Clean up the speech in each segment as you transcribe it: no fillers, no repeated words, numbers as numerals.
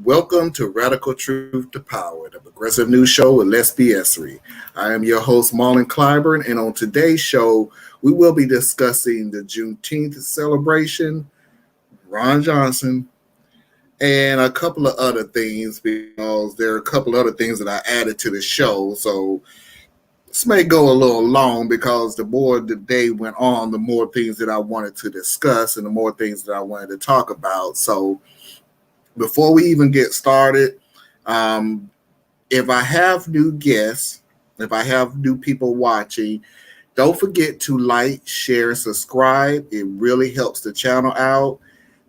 Welcome to Radical Truth to Power, the progressive news show with Les Essery. I am your host, Marlon Clyburn, and on today's show, we will be discussing the Juneteenth celebration, Ron Johnson, and a couple of other things because there are a couple of other things that I added to the show. So this may go a little long because the more the day went on, the more things that I wanted to discuss and the more things that I wanted to talk about. So before we even get started, if I have new guests, if I have new people watching, don't forget to like, share, and subscribe. It really helps the channel out.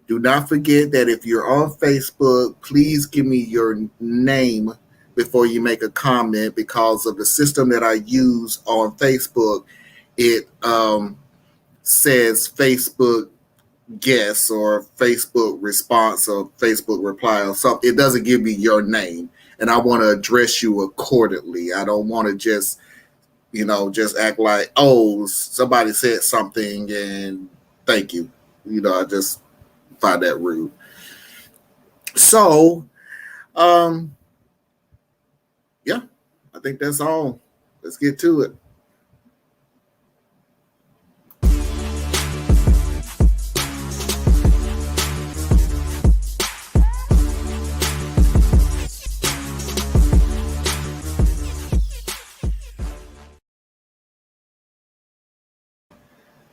Do not forget that if you're on Facebook, please give me your name before you make a comment because of the system that I use on Facebook. It says Facebook guess or Facebook response or Facebook reply or something. It doesn't give me your name, and I want to address you accordingly. I don't want to just act like, oh, somebody said something and thank you. I just find that rude. So, yeah, I think that's all. Let's get to it.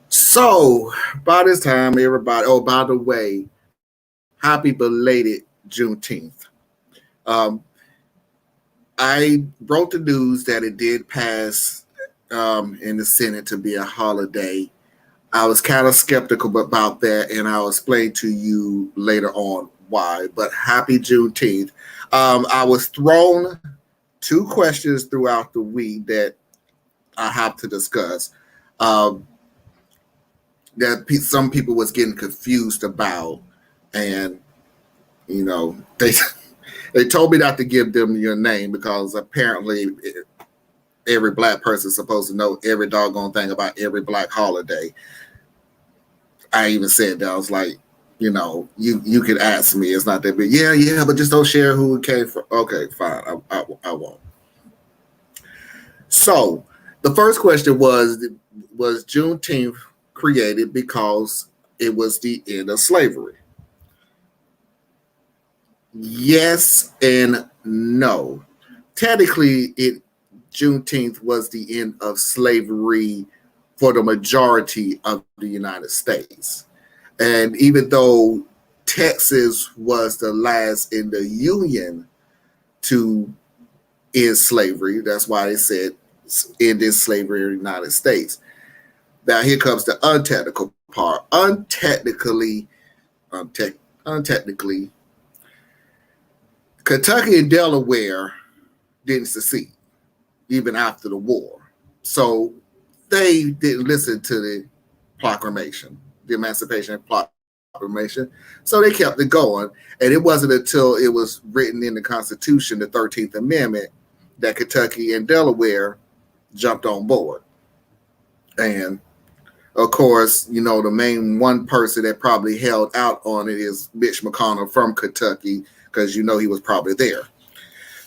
So, by this time, everybody, oh, by the way, happy belated Juneteenth. I wrote the news that it did pass in the Senate to be a holiday. I was kind of skeptical about that, and I'll explain to you later on why. But happy Juneteenth. I was thrown two questions throughout the week that I have to discuss. That some people was getting confused about, and they told me not to give them your name because apparently every black person is supposed to know every doggone thing about every black holiday. I even said that. I was like, you could ask me. It's not that big. Yeah, but just don't share who it came from. Okay, fine. I won't. So the first question was Juneteenth created because it was the end of slavery? Yes and no. Technically, Juneteenth was the end of slavery for the majority of the United States. And even though Texas was the last in the Union to end slavery, that's why they said ended slavery in the United States. Now here comes the untechnical part. Untechnically, Kentucky and Delaware didn't secede even after the war. So they didn't listen to the proclamation, the Emancipation Proclamation. So they kept it going. And it wasn't until it was written in the Constitution, the 13th Amendment, that Kentucky and Delaware jumped on board. And of course, the main one person that probably held out on it is Mitch McConnell from Kentucky, because he was probably there.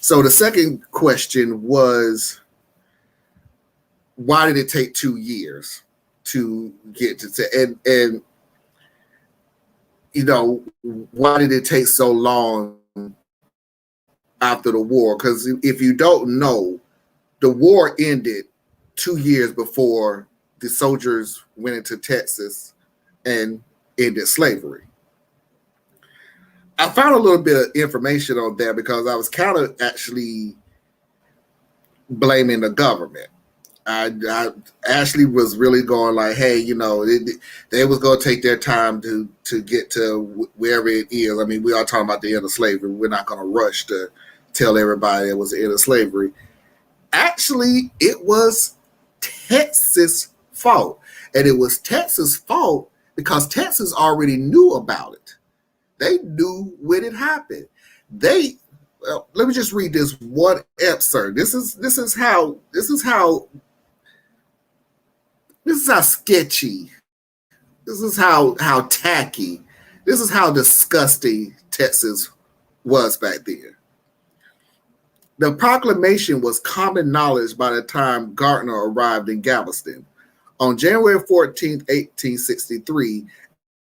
So the second question was, why did it take 2 years to get to and why did it take so long after the war? Because if you don't know, the war ended 2 years before the soldiers went into Texas and ended slavery. I found a little bit of information on that because I was kind of actually blaming the government. I actually was really going like, hey, they was going to take their time to get to wherever it is. I mean, we are talking about the end of slavery. We're not going to rush to tell everybody it was the end of slavery. Actually, it was Texas' fault. And it was Texas' fault because Texas already knew about it. They knew when it happened. Let me just read this one excerpt. This is how sketchy. This is how tacky. This is how disgusting Texas was back then. The proclamation was common knowledge by the time Gardner arrived in Galveston. On January 14, 1863,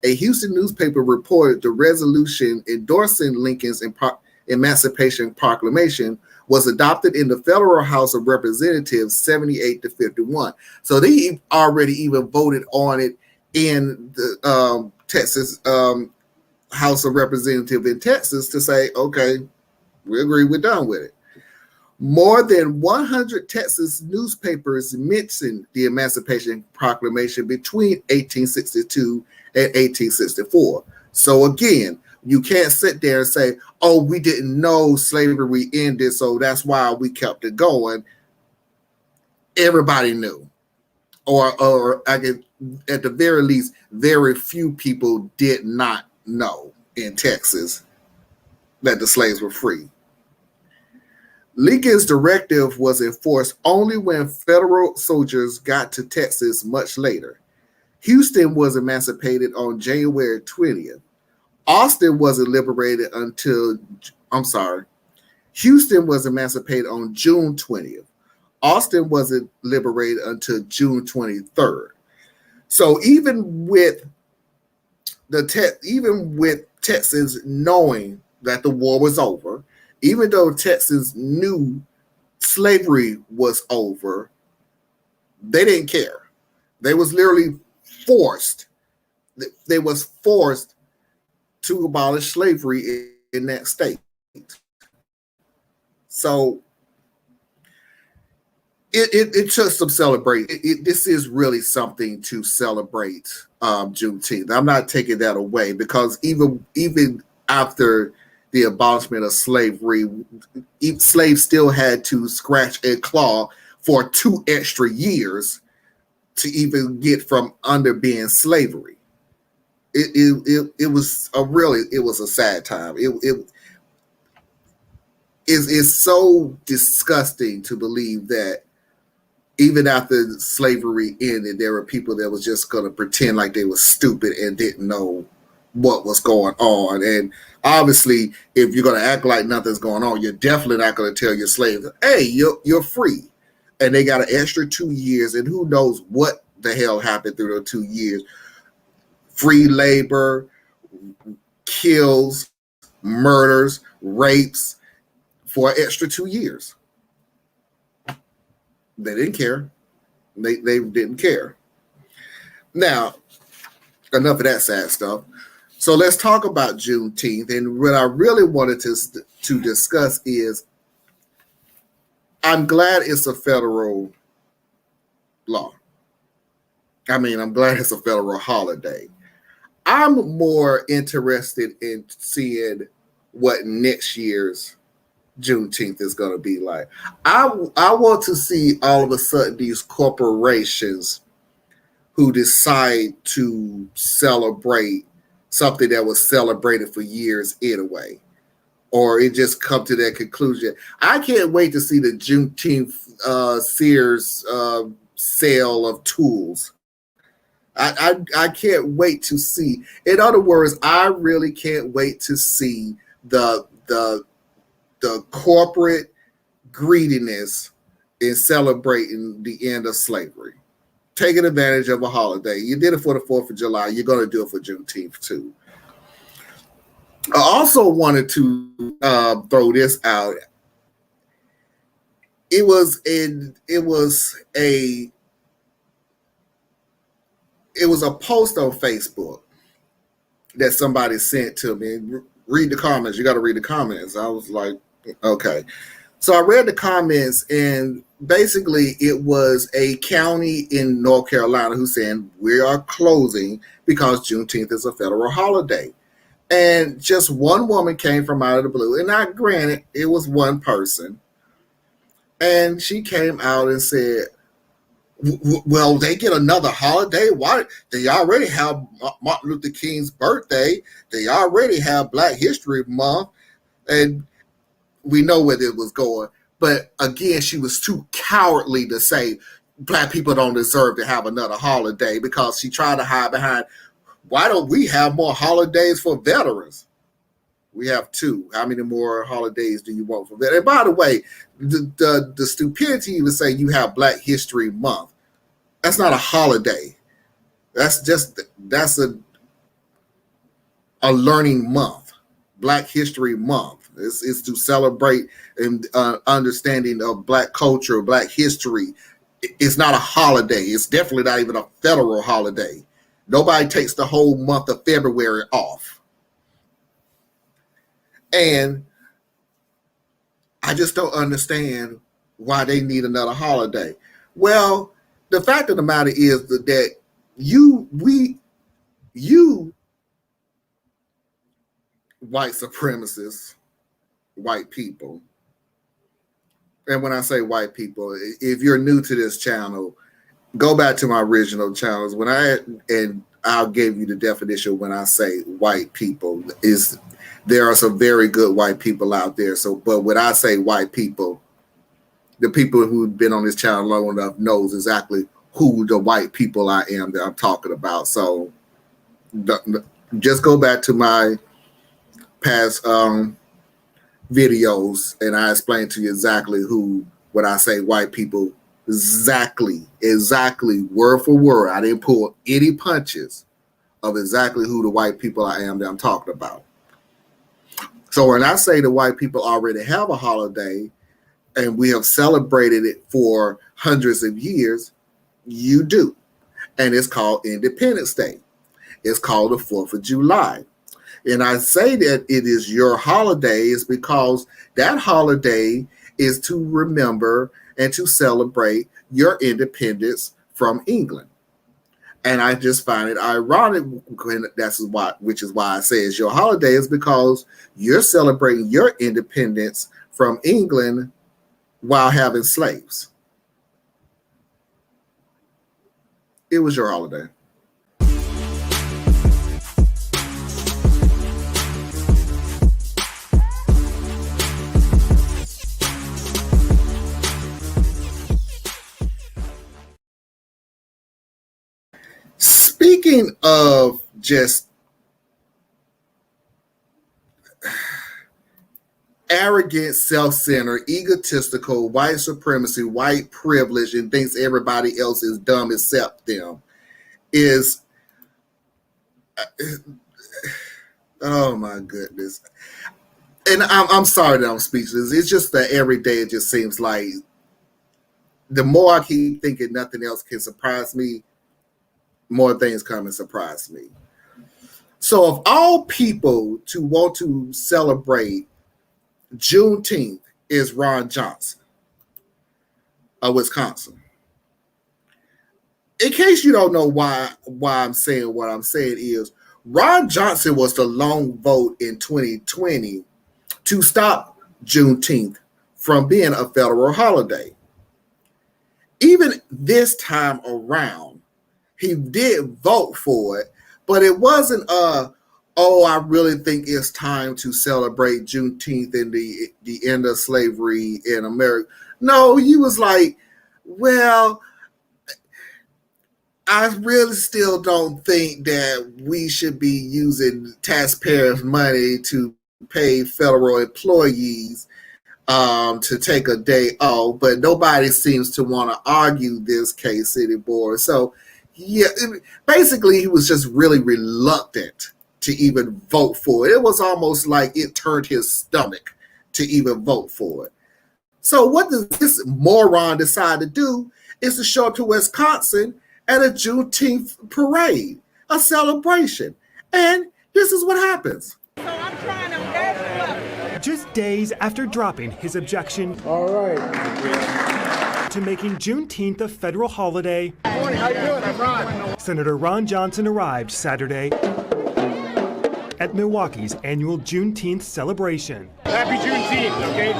a Houston newspaper reported the resolution endorsing Lincoln's Emancipation Proclamation was adopted in the Federal House of Representatives 78-51. So they already even voted on it in the Texas House of Representatives in Texas to say, okay, we agree, we're done with it. More than 100 Texas newspapers mentioned the Emancipation Proclamation between 1862 and 1864. So again, you can't sit there and say, oh, we didn't know slavery ended, so that's why we kept it going. Everybody knew. Or I guess, at the very least, very few people did not know in Texas that the slaves were free. Lincoln's directive was enforced only when federal soldiers got to Texas much later. Houston was emancipated on January 20th. Houston was emancipated on June 20th. Austin wasn't liberated until June 23rd. So even with Texans knowing that the war was over, even though Texans knew slavery was over, they didn't care. They was literally forced. They was forced to abolish slavery in that state. So it took some celebration. This is really something to celebrate Juneteenth. I'm not taking that away, because even after the abolishment of slavery, slaves still had to scratch and claw for 2 extra years to even get from under being slavery. It was a sad time. It's so disgusting to believe that even after slavery ended, there were people that was just going to pretend like they were stupid and didn't know what was going on. And obviously, if you're going to act like nothing's going on, you're definitely not going to tell your slaves, hey, you're free. And they got an extra 2 years, and who knows what the hell happened through those 2 years. Free labor, kills, murders, rapes for an extra 2 years. They didn't care. They didn't care. Now, enough of that sad stuff. So let's talk about Juneteenth. And what I really wanted to discuss is, I'm glad it's a federal law. I mean, I'm glad it's a federal holiday. I'm more interested in seeing what next year's Juneteenth is going to be like. I want to see all of a sudden these corporations who decide to celebrate something that was celebrated for years anyway, or it just come to that conclusion. I can't wait to see the Juneteenth Sears sale of tools. I can't wait to see. In other words, I really can't wait to see the corporate greediness in celebrating the end of slavery, taking advantage of a holiday. You did it for the 4th of July. You're going to do it for Juneteenth too. I also wanted to throw this out. It was a post on Facebook that somebody sent to me. Read the comments. You got to read the comments. I was like, okay. So I read the comments, and basically it was a county in North Carolina who's saying we are closing because Juneteenth is a federal holiday. And just one woman came from out of the blue. And I granted, it was one person. And she came out and said, well, they get another holiday. Why? They already have Martin Luther King's birthday. They already have Black History Month. And we know where it was going. But again, she was too cowardly to say Black people don't deserve to have another holiday, because she tried to hide behind, why don't we have more holidays for veterans? We have 2. How many more holidays do you want from that? And by the way, the stupidity to say you have Black History Month. That's not a holiday. That's a learning month. Black History Month. It's to celebrate and understanding of Black culture, Black history. It's not a holiday. It's definitely not even a federal holiday. Nobody takes the whole month of February off. And I just don't understand why they need another holiday. Well, the fact of the matter is that you white supremacists, white people, and when I say white people, if you're new to this channel, go back to my original channels. I'll give you the definition when I say white people. There are some very good white people out there. But when I say white people, the people who've been on this channel long enough knows exactly who the white people I am that I'm talking about. So just go back to my past videos and I explain to you exactly who, when I say white people, exactly, word for word. I didn't pull any punches of exactly who the white people I am that I'm talking about. So when I say the white people already have a holiday and we have celebrated it for hundreds of years, you do. And it's called Independence Day. It's called the 4th of July. And I say that it is your holiday is because that holiday is to remember and to celebrate your independence from England. And I just find it ironic, which is why I say it's your holiday, is because you're celebrating your independence from England while having slaves. It was your holiday. Speaking of just arrogant, self-centered, egotistical, white supremacy, white privilege, and thinks everybody else is dumb except them, is, oh my goodness. And I'm sorry that I'm speechless. It's just that every day it just seems like the more I keep thinking nothing else can surprise me, more things come and surprise me. So of all people to want to celebrate Juneteenth is Ron Johnson of Wisconsin. In case you don't know why I'm saying what I'm saying is, Ron Johnson was the lone vote in 2020 to stop Juneteenth from being a federal holiday. Even this time around, he did vote for it, but it wasn't I really think it's time to celebrate Juneteenth and the end of slavery in America. No, he was like, well, I really still don't think that we should be using taxpayers' money to pay federal employees to take a day off, but nobody seems to want to argue this case anymore. So yeah, basically he was just really reluctant to even vote for it. It was almost like it turned his stomach to even vote for it. So what does this moron decide to do is to show up to Wisconsin at a Juneteenth parade, a celebration. And this is what happens. So I'm trying to gas you up. Just days after dropping his objection to making Juneteenth a federal holiday, Good morning, how you doing? I'm Ron. Senator Ron Johnson arrived Saturday at Milwaukee's annual Juneteenth celebration. Happy Juneteenth, okay?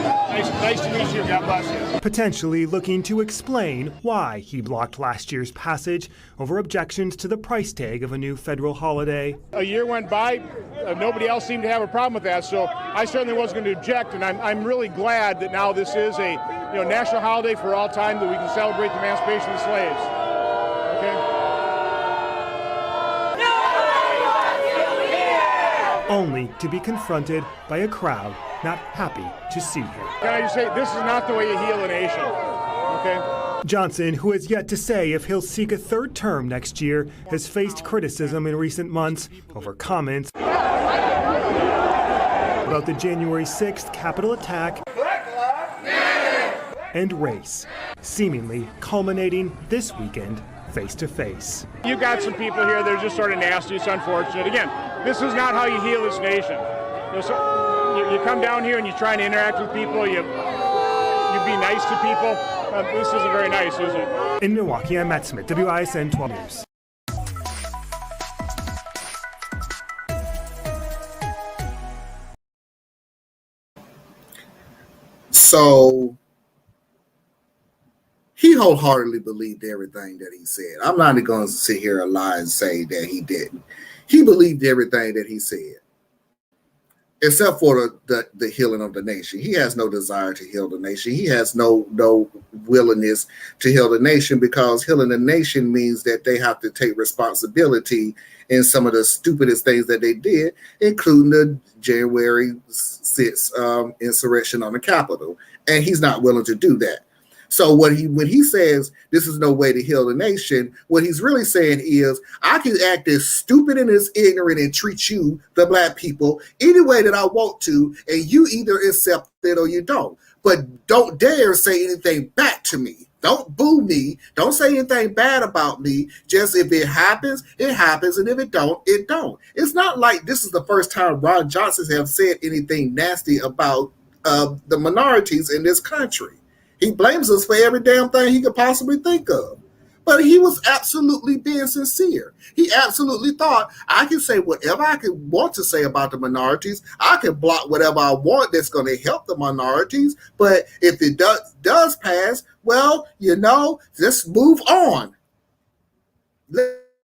Nice to meet you. God bless you. Potentially looking to explain why he blocked last year's passage over objections to the price tag of a new federal holiday. A year went by, nobody else seemed to have a problem with that, so I certainly wasn't going to object, and I'm really glad that now this is a national holiday for all time, that we can celebrate the emancipation of the slaves. Okay? only to be confronted by a crowd not happy to see him. Can I just say, this is not the way you heal a nation, okay? Johnson, who has yet to say if he'll seek a third term next year, has faced criticism in recent months over comments about the January 6th Capitol attack and race, seemingly culminating this weekend face-to-face. You got some people here that are just sort of nasty. It's unfortunate. Again, this is not how you heal this nation. You come down here and you try and interact with people. You be nice to people. This isn't very nice, is it? In Milwaukee, I'm Matt Smith, WISN 12 News. So he wholeheartedly believed everything that he said. I'm not going to sit here and lie and say that he didn't. He believed everything that he said, except for the healing of the nation. He has no desire to heal the nation. He has no willingness to heal the nation, because healing the nation means that they have to take responsibility in some of the stupidest things that they did, including the January 6th insurrection on the Capitol. And he's not willing to do that. So when he says this is no way to heal the nation, what he's really saying is, I can act as stupid and as ignorant and treat you, the black people, any way that I want to, and you either accept it or you don't. But don't dare say anything back to me. Don't boo me. Don't say anything bad about me. Just if it happens, it happens. And if it don't, it don't. It's not like this is the first time Ron Johnson has said anything nasty about the minorities in this country. He blames us for every damn thing he could possibly think of. But he was absolutely being sincere. He absolutely thought, I can say whatever I can want to say about the minorities. I can block whatever I want that's going to help the minorities. But if it does pass, well, let's move on.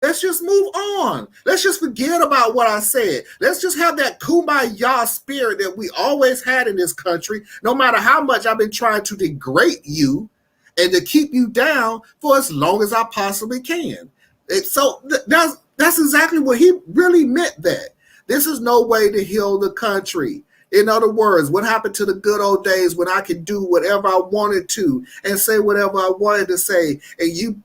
Let's just move on. Let's just forget about what I said. Let's just have that kumbaya spirit that we always had in this country, no matter how much I've been trying to degrade you and to keep you down for as long as I possibly can. And so that's exactly what he really meant that. This is no way to heal the country. In other words, what happened to the good old days when I could do whatever I wanted to and say whatever I wanted to say, and you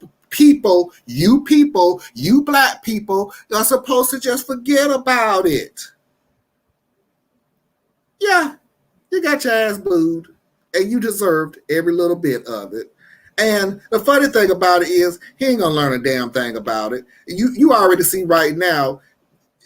black people are supposed to just forget about it. Yeah, you got your ass booed, and you deserved every little bit of it. And the funny thing about it is, he ain't gonna learn a damn thing about it. You already see right now,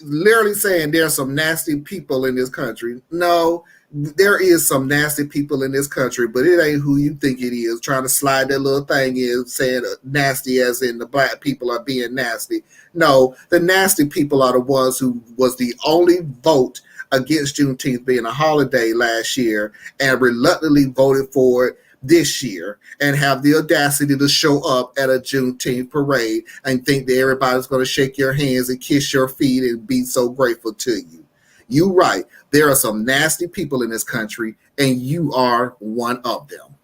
literally saying there's some nasty people in this country. No, there is some nasty people in this country, but it ain't who you think it is, trying to slide that little thing in, saying nasty as in the black people are being nasty. No, the nasty people are the ones who was the only vote against Juneteenth being a holiday last year and reluctantly voted for it this year, and have the audacity to show up at a Juneteenth parade and think that everybody's going to shake your hands and kiss your feet and be so grateful to you. You right. There are some nasty people in this country, and you are one of them.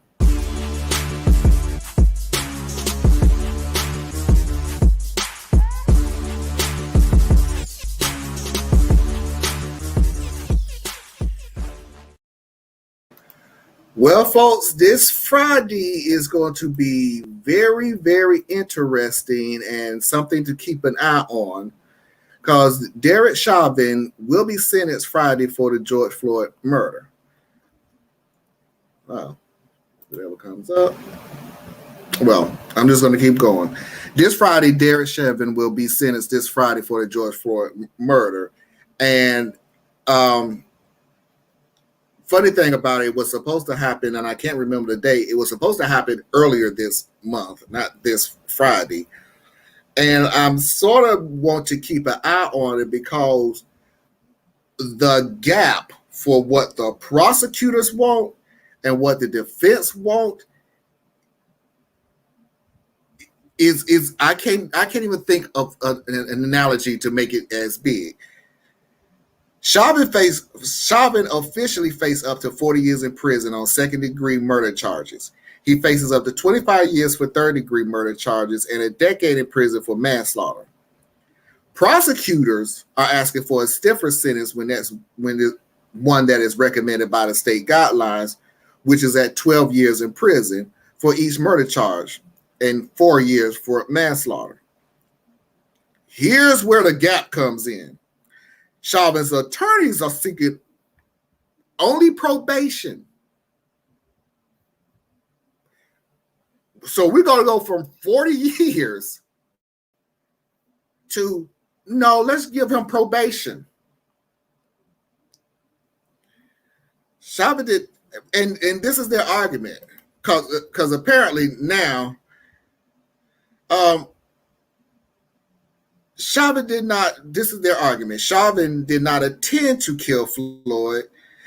Well, folks, this Friday is going to be very, very interesting and something to keep an eye on, because Derek Chauvin will be sentenced Friday for the George Floyd murder. Wow, whatever comes up. Well, I'm just going to keep going. This Friday, Derek Chauvin will be sentenced this Friday for the George Floyd murder. And funny thing about it was supposed to happen, and I can't remember the date. It was supposed to happen earlier this month, not this Friday. And I'm sort of want to keep an eye on it, because the gap for what the prosecutors want and what the defense want is I can't even think of an analogy to make it as big. Chauvin officially faced up to 40 years in prison on second-degree murder charges. He faces up to 25 years for third-degree murder charges and a decade in prison for manslaughter. Prosecutors are asking for a stiffer sentence when the one that is recommended by the state guidelines, which is at 12 years in prison for each murder charge and 4 years for manslaughter. Here's where the gap comes in. Chauvin's attorneys are seeking only probation. So we're going to go from 40 years to, no, let's give him probation. Chauvin did, and this is their argument, because apparently now, Chauvin did not, this is their argument, Chauvin did not intend to kill Floyd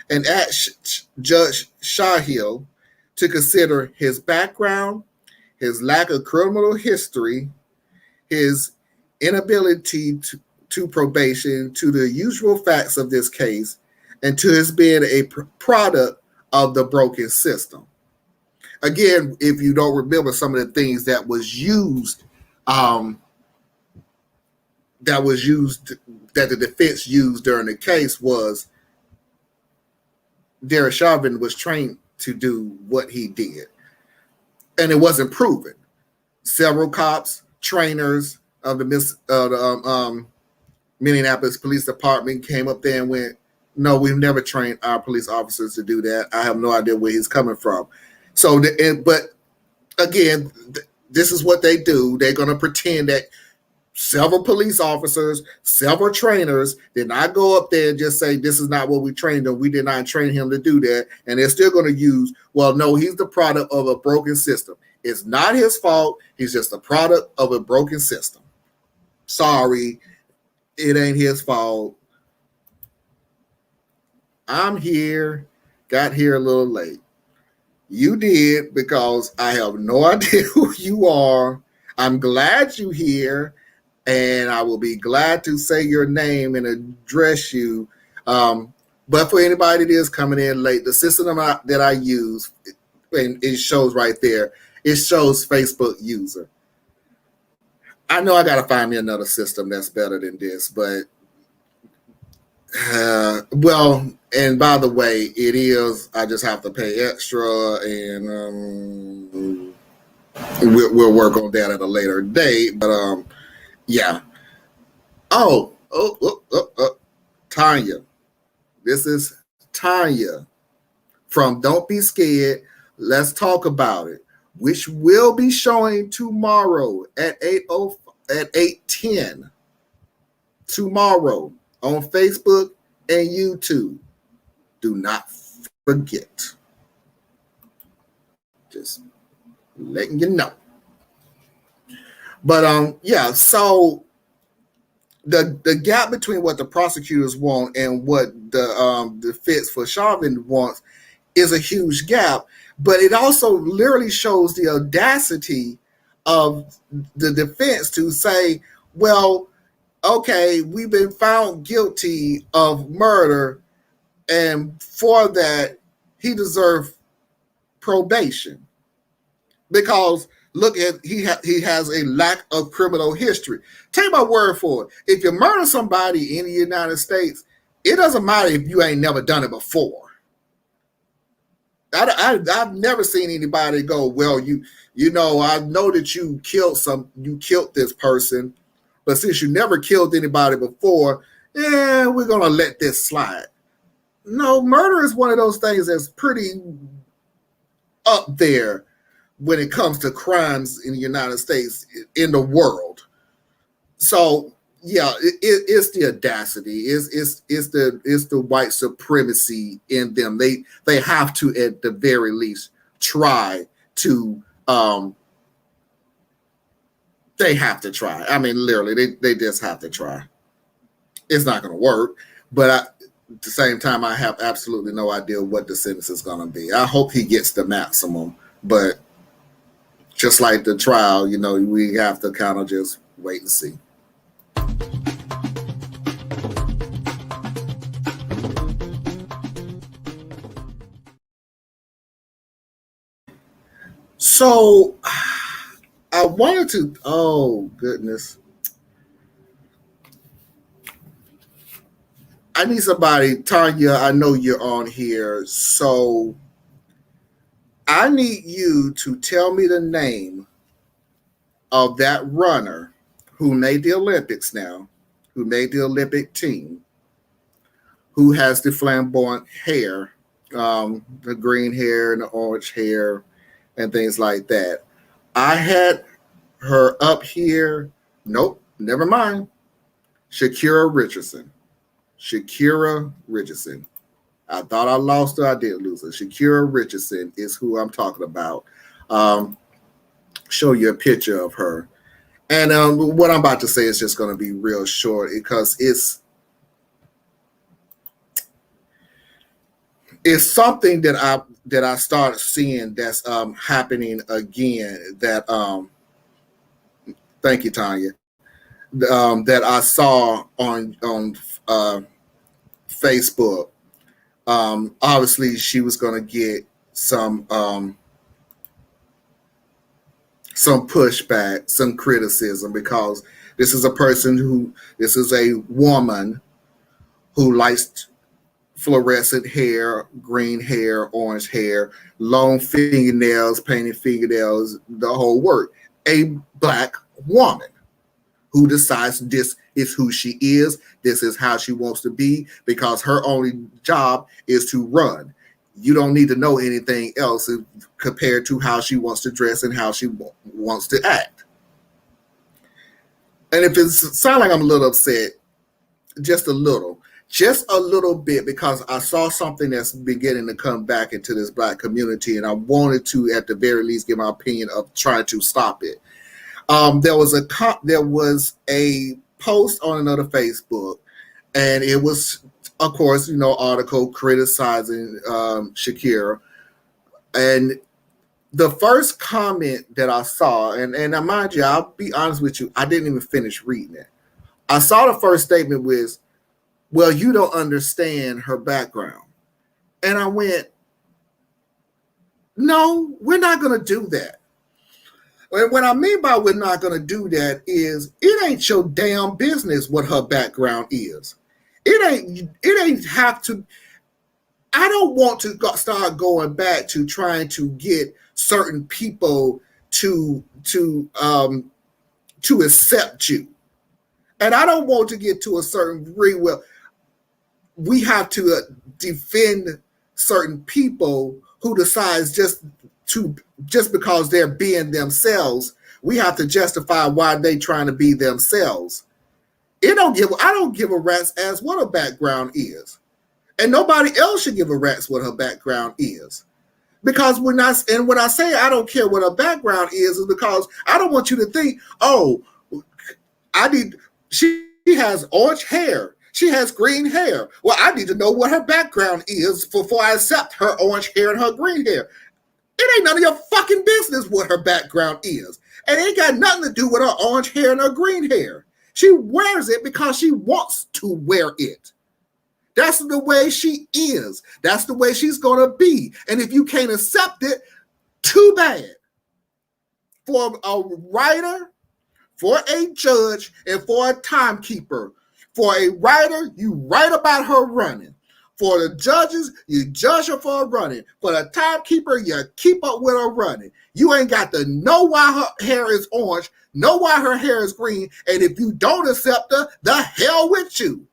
and asked Judge Shahill to consider his background, his lack of criminal history, his inability to probation, to the usual facts of this case, and to his being a product of the broken system. Again, if you don't remember some of the things that was used, that the defense used during the case was Derek Chauvin was trained to do what he did. And it wasn't proven. Several cops, trainers of the Minneapolis Police Department came up there and went, no, we've never trained our police officers to do that. I have no idea where he's coming from. So, but again, this is what they do. They're going to pretend that several police officers, several trainers did not go up there and just say, this is not what we trained him. We did not train him to do that. And they're still going to use, well, no, he's the product of a broken system. It's not his fault. He's just a product of a broken system. Sorry, it ain't his fault. I'm here, got here a little late. You did, because I have no idea who you are. I'm glad you're here, and I will be glad to say your name and address you. But for anybody that is coming in late, the system that I use, and it shows right there, it shows Facebook user. I know I got to find me another system that's better than this, but well, and by the way, it is, I just have to pay extra, and we'll work on that at a later date. But yeah. Oh, Tanya. This is Tanya from Don't Be Scared. Let's talk about it, which will be showing tomorrow at 8:10 tomorrow on Facebook and YouTube. Do not forget. Just letting you know. But yeah, so the gap between what the prosecutors want and what the defense for Chauvin wants is a huge gap. But it also literally shows the audacity of the defense to say, well, okay, we've been found guilty of murder, and for that, he deserved probation. Because look at, he has a lack of criminal history. Take my word for it. If you murder somebody in the United States, it doesn't matter if you ain't never done it before. I've never seen anybody go, well, you know, I know that you killed this person, but since you never killed anybody before, we're going to let this slide. No, murder is one of those things that's pretty up there when it comes to crimes in the United States, in the world. So, yeah, it's the audacity. It's the white supremacy in them. They have to, at the very least, try to they have to try. I mean, literally, they just have to try. It's not going to work, but at the same time, I have absolutely no idea what the sentence is going to be. I hope he gets the maximum, but just like the trial, you know, we have to kind of just wait and see. So I wanted to, oh goodness. I need somebody, Tanya, I know you're on here, so I need you to tell me the name of that runner who made the Olympics now, who made the Olympic team, who has the flamboyant hair, the green hair and the orange hair and things like that. I had her up here. Nope, never mind. Shakira Richardson. Shakira Richardson. I thought I lost her. I did lose her. Shakira Richardson is who I'm talking about. Show you a picture of her. And what I'm about to say is just going to be real short because it's something that I started seeing that's happening again. That thank you, Tanya. That I saw on Facebook. Obviously, she was going to get some pushback, some criticism, because this is a woman who likes fluorescent hair, green hair, orange hair, long fingernails, painted fingernails, the whole work. A Black woman who decides this is who she is, this is how she wants to be, because her only job is to run. You don't need to know anything else compared to how she wants to dress and how she wants to act. And if it sounds like I'm a little upset, just a little bit, because I saw something that's beginning to come back into this Black community, and I wanted to, at the very least, give my opinion of trying to stop it. There was a post on another Facebook, and it was, of course, article criticizing Shakira. And the first comment that I saw, and mind you, I'll be honest with you, I didn't even finish reading it. I saw the first statement was, well, you don't understand her background. And I went, no, we're not going to do that. And what I mean by we're not going to do that is it ain't your damn business what her background is. It ain't have to. I don't want to start going back to trying to get certain people to accept you. And I don't want to get to a certain degree where we have to defend certain people who decides just because they're being themselves, we have to justify why they trying to be themselves. I don't give a rat's ass what her background is. And nobody else should give a rat's what her background is. Because when I say I don't care what her background is because I don't want you to think, she has orange hair. She has green hair. Well, I need to know what her background is before I accept her orange hair and her green hair. It ain't none of your fucking business what her background is. And it ain't got nothing to do with her orange hair and her green hair. She wears it because she wants to wear it. That's the way she is. That's the way she's going to be. And if you can't accept it, too bad. For a writer, for a judge, and for a timekeeper. For a writer, you write about her running. For the judges, you judge her for her running. For the timekeeper, you keep up with her running. You ain't got to know why her hair is orange, know why her hair is green, and if you don't accept her, the hell with you.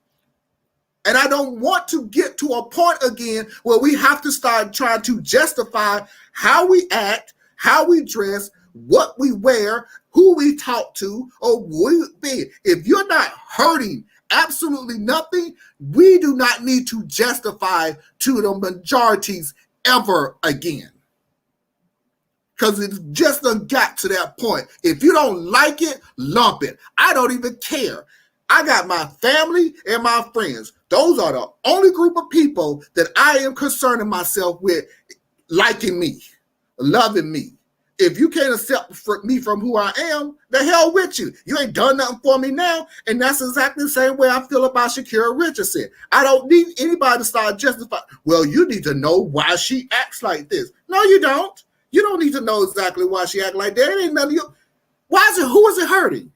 And I don't want to get to a point again where we have to start trying to justify how we act, how we dress, what we wear, who we talk to, or what we be. If you're not hurting absolutely nothing, we do not need to justify to the majorities ever again. Because it's just got to that point. If you don't like it, lump it. I don't even care. I got my family and my friends. Those are the only group of people that I am concerning myself with liking me, loving me. If you can't accept me from who I am, the hell with you. You ain't done nothing for me now. And that's exactly the same way I feel about Shakira Richardson. I don't need anybody to start justifying, well, you need to know why she acts like this. No, you don't. You don't need to know exactly why she acts like that. It ain't none of you. Who is it hurting?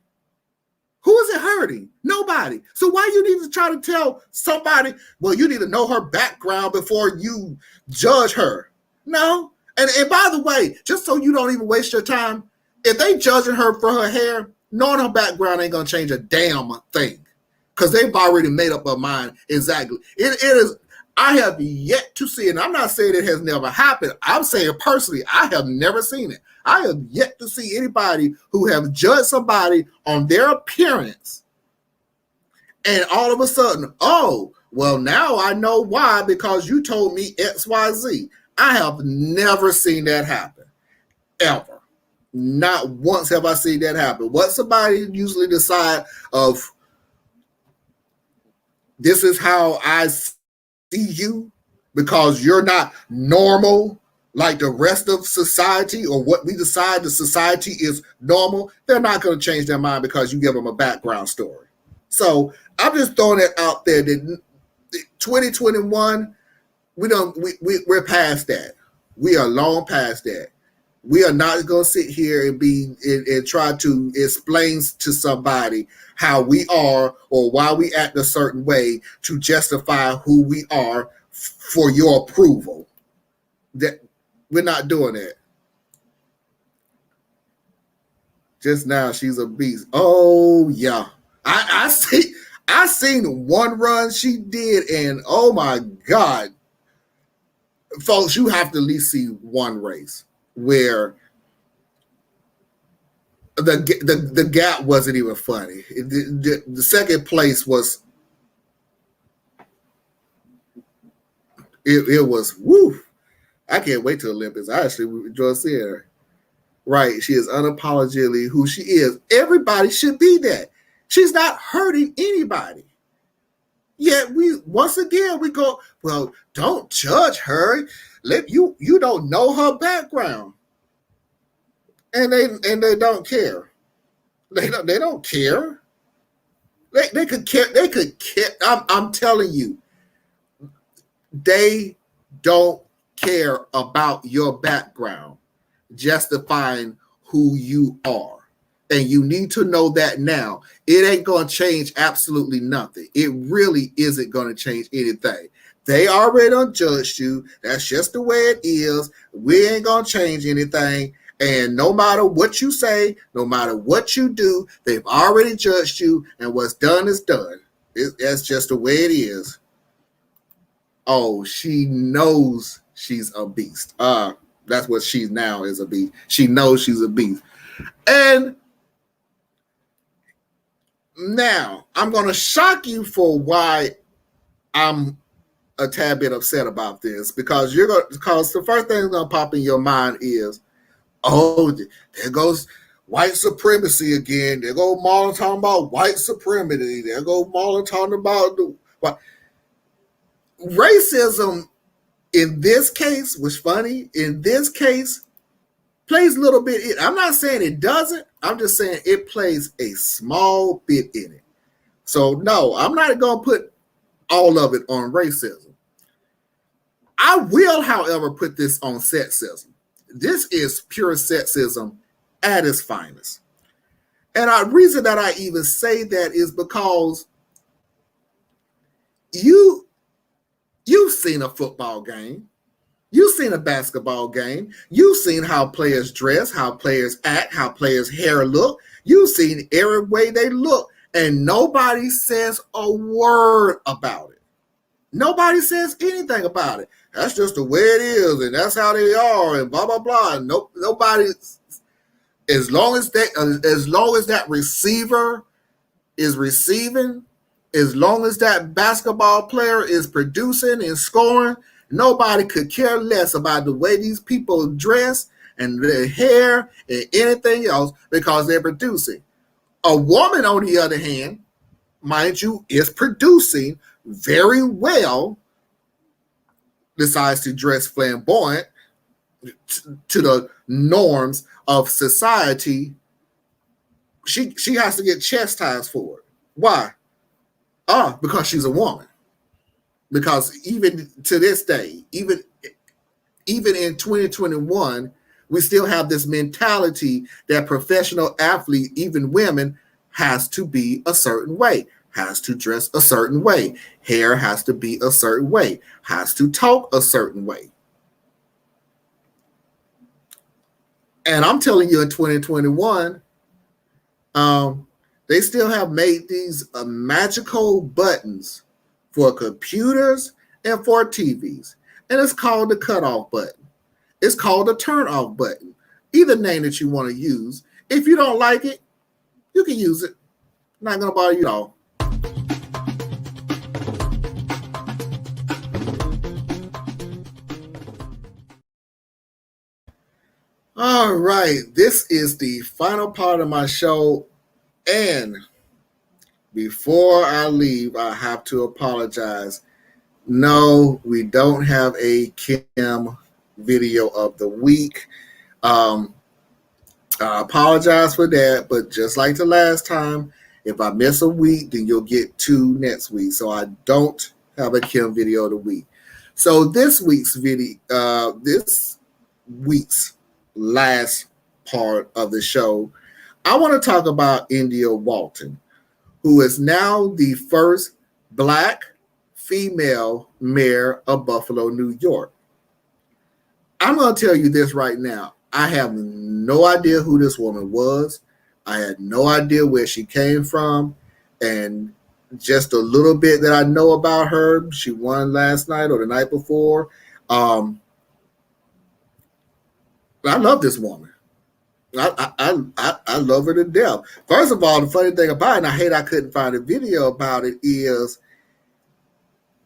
Who is it hurting? Nobody. So why you need to try to tell somebody, well, you need to know her background before you judge her? No. And by the way, just so you don't even waste your time, if they judging her for her hair, knowing her background ain't going to change a damn thing. Because they've already made up their mind exactly. It is, I have yet to see it. And I'm not saying it has never happened. I'm saying personally, I have never seen it. I have yet to see anybody who have judged somebody on their appearance and all of a sudden, oh, well, now I know why, because you told me XYZ. I have never seen that happen, ever. Not once have I seen that happen. What somebody usually decide of, this is how I see you because you're not normal like the rest of society, or what we decide the society is normal. They're not going to change their mind because you give them a background story. So I'm just throwing it out there that 2021, we're past that. We are long past that. We are not going to sit here and try to explain to somebody how we are or why we act a certain way to justify who we are for your approval. That we're not doing that. Just now, she's a beast. Oh yeah, I seen one run she did, and oh my God, folks, you have to at least see one race where the gap wasn't even funny. The second place was, it was woo. I can't wait to the Olympics. I actually enjoy seeing her. Right, she is unapologetically who she is. Everybody should be that. She's not hurting anybody. Yet once again we go, well, don't judge her. You don't know her background. And they don't care. They don't care. They could care. They could care. I'm telling you, they don't care about your background, justifying who you are. And you need to know that now. It ain't going to change absolutely nothing. It really isn't going to change anything. They already done judged you. That's just the way it is. We ain't going to change anything. And no matter what you say, no matter what you do, they've already judged you. And what's done is done. That's just the way it is. Oh, she knows she's a beast. That's what she's now, is a beast. She knows she's a beast. And now I'm going to shock you for why I'm a tad bit upset about this, because the first thing that's going to pop in your mind is, oh, there goes white supremacy again. There go Marlon talking about white supremacy. There go Marlon talking about racism. In this case, was funny. In this case, plays a little bit. I'm not saying it doesn't. I'm just saying it plays a small bit in it. So no, I'm not going to put all of it on racism. I will, however, put this on sexism. This is pure sexism at its finest. And the reason that I even say that is because you've seen a football game. You've seen a basketball game. You've seen how players dress, how players act, how players' hair look. You've seen every way they look, and nobody says a word about it. Nobody says anything about it. That's just the way it is, and that's how they are, and blah blah blah. Nobody. As long as that receiver is receiving, as long as that basketball player is producing and scoring, nobody could care less about the way these people dress and their hair and anything else, because they're producing. A woman, on the other hand, mind you, is producing very well, decides to dress flamboyant to the norms of society. She has to get chastised for it. Why? Because she's a woman. Because even to this day, even in 2021, we still have this mentality that professional athletes, even women, has to be a certain way, has to dress a certain way, hair has to be a certain way, has to talk a certain way. And I'm telling you, in 2021, they still have made these magical buttons for computers and for TVs. And it's called the cutoff button. It's called the turn off button. Either name that you want to use. If you don't like it, you can use it. Not going to bother you at all. All right, this is the final part of my show, and before I leave, I have to apologize. No, we don't have a Kim video of the week. I apologize for that, but just like the last time, if I miss a week, then you'll get 2 next week. So I don't have a Kim video of the week. So this week's video, this week's last part of the show, I want to talk about India Walton, who is now the first Black female mayor of Buffalo, New York. I'm going to tell you this right now. I have no idea who this woman was. I had no idea where she came from. And just a little bit that I know about her, she won last night or the night before. I love this woman. I love her to death. First of all, the funny thing about it, and I hate I couldn't find a video about it, is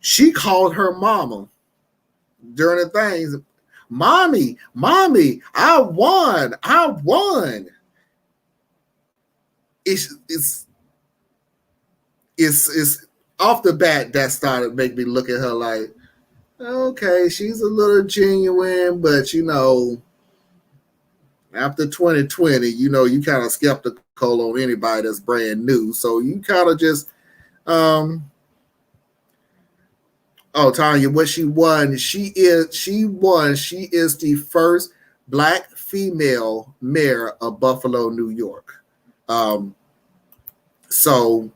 she called her mama during the things, Mommy, I won. It's off the bat that started make me look at her like, okay, she's a little genuine, but after 2020, you kind of skeptical on anybody that's brand new. So you kind of just, Tanya, what she won, she is the first Black female mayor of Buffalo, New York. So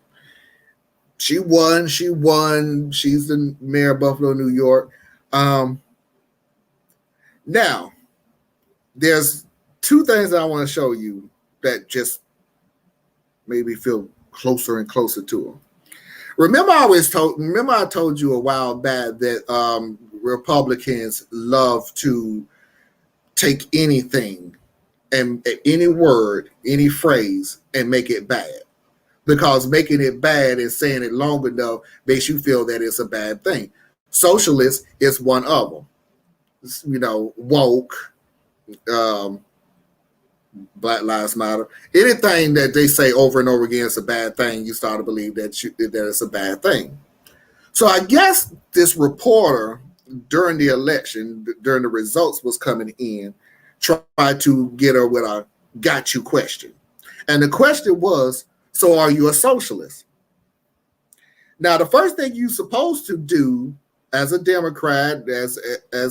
she won. She's the mayor of Buffalo, New York. Now, there's 2 things that I want to show you that just made me feel closer and closer to her. Remember I told you a while back that Republicans love to take anything and any word, any phrase, and make it bad. Because making it bad and saying it long enough makes you feel that it's a bad thing. Socialist is one of them. Woke, Black Lives Matter. Anything that they say over and over again is a bad thing, you start to believe that it's a bad thing. So I guess this reporter during the election, during the results was coming in, tried to get her with a got you question. And the question was, so are you a socialist? Now, the first thing you're supposed to do as a Democrat, as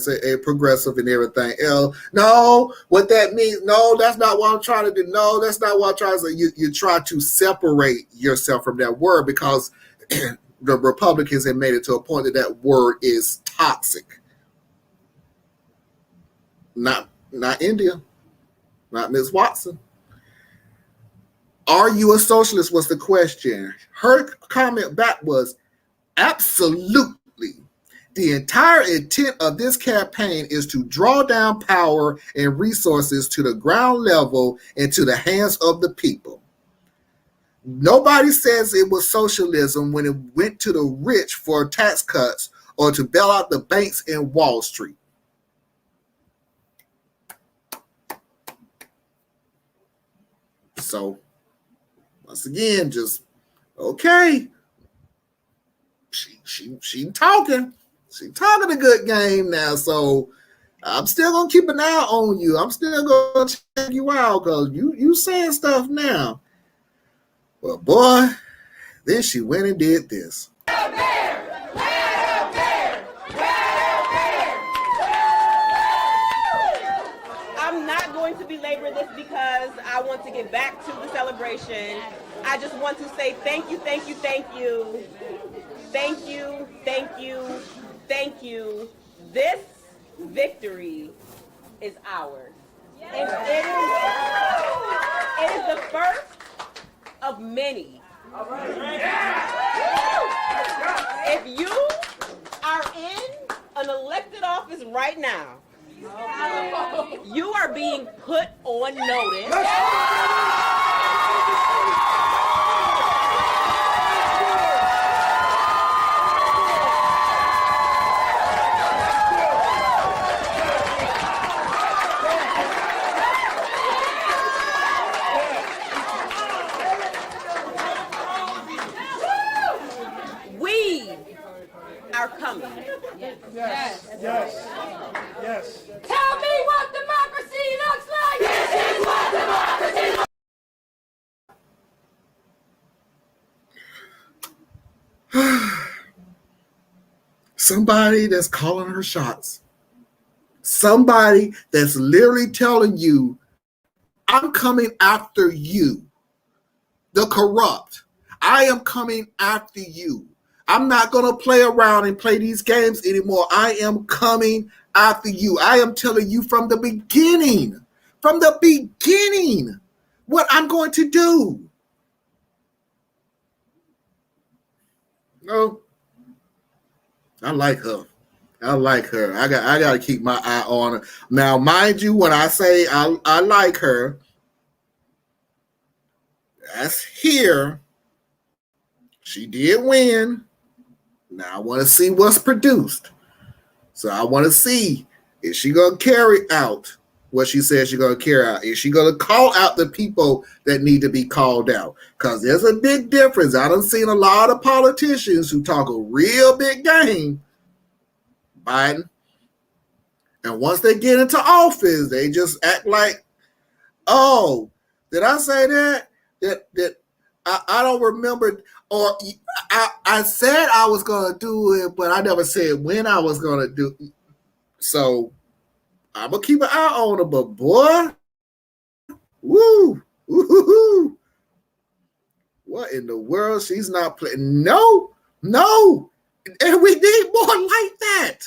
a progressive and everything else, no, what that means, no, that's not what I'm trying to do. No, that's not what I'm trying to do. You try to separate yourself from that word because the Republicans have made it to a point that that word is toxic. Not India, not Ms. Watson. Are you a socialist was the question. Her comment back was, absolutely. The entire intent of this campaign is to draw down power and resources to the ground level and to the hands of the people. Nobody says it was socialism when it went to the rich for tax cuts or to bail out the banks in Wall Street. So, once again, just, okay. She talking. She talking a good game now, so I'm still gonna keep an eye on you. I'm still gonna check you out because you saying stuff now. Well, boy, then she went and did this. I'm not going to belabor this because I want to get back to the celebration. I just want to say thank you, thank you, thank you. Thank you, thank you, thank you. This victory is ours. And it is the first of many. If you are in an elected office right now, you are being put on notice. We are coming. Yes. Tell me what democracy looks like! This is what democracy looks like! Somebody that's calling her shots. Somebody that's literally telling you, I'm coming after you. The corrupt. I am coming after you. I'm not going to play around and play these games anymore. I am coming after you. I am telling you from the beginning, what I'm going to do. No, I like her. I got to keep my eye on her. Now, mind you, when I say I like her, that's here. She did win. Now I want to see what's produced. So I want to see, is she going to carry out what she says she's going to carry out? Is she going to call out the people that need to be called out? Because there's a big difference. I done seen a lot of politicians who talk a real big game, Biden. And once they get into office, they just act like, oh, did I say that? That I don't remember, or I said I was going to do it, but I never said when I was going to do it. So I'm going to keep an eye on her, but boy, woo, what in the world? She's not playing. No. And we need more like that.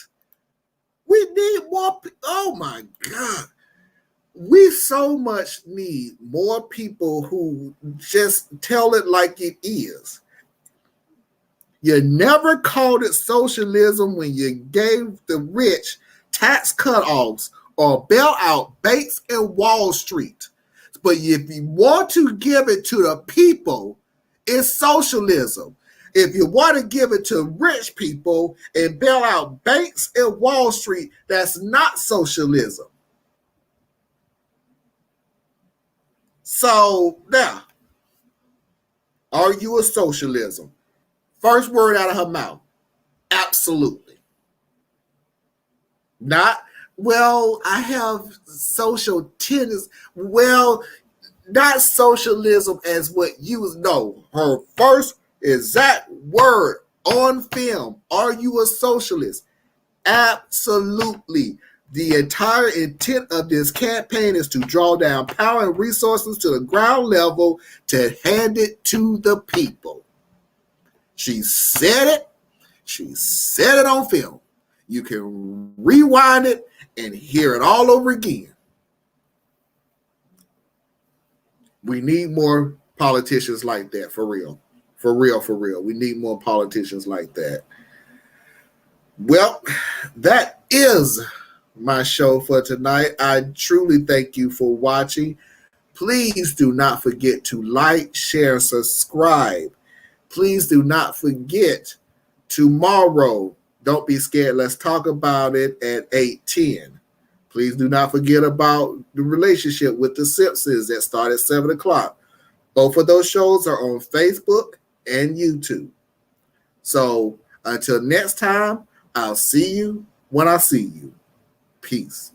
We need more. Oh my God. We so much need more people who just tell it like it is. You never called it socialism when you gave the rich tax cutoffs or bailout Bates and Wall Street. But if you want to give it to the people, it's socialism. If you want to give it to rich people and bail out Bates and Wall Street, that's not socialism. So now, are you a socialism? First word out of her mouth. Absolutely. Not, well, I have social tendencies. Well, not socialism as what you know. Her first exact word on film. Are you a socialist? Absolutely. The entire intent of this campaign is to draw down power and resources to the ground level to hand it to the people. She said it. She said it on film. You can rewind it and hear it all over again. We need more politicians like that, for real. For real. We need more politicians like that. Well, that is my show for tonight. I truly thank you for watching. Please do not forget to like, share, subscribe. Please do not forget tomorrow, don't be scared, let's talk about it at 8:10. Please do not forget about the relationship with the Simpsons that start at 7 o'clock. Both of those shows are on Facebook and YouTube. So until next time, I'll see you when I see you. Peace.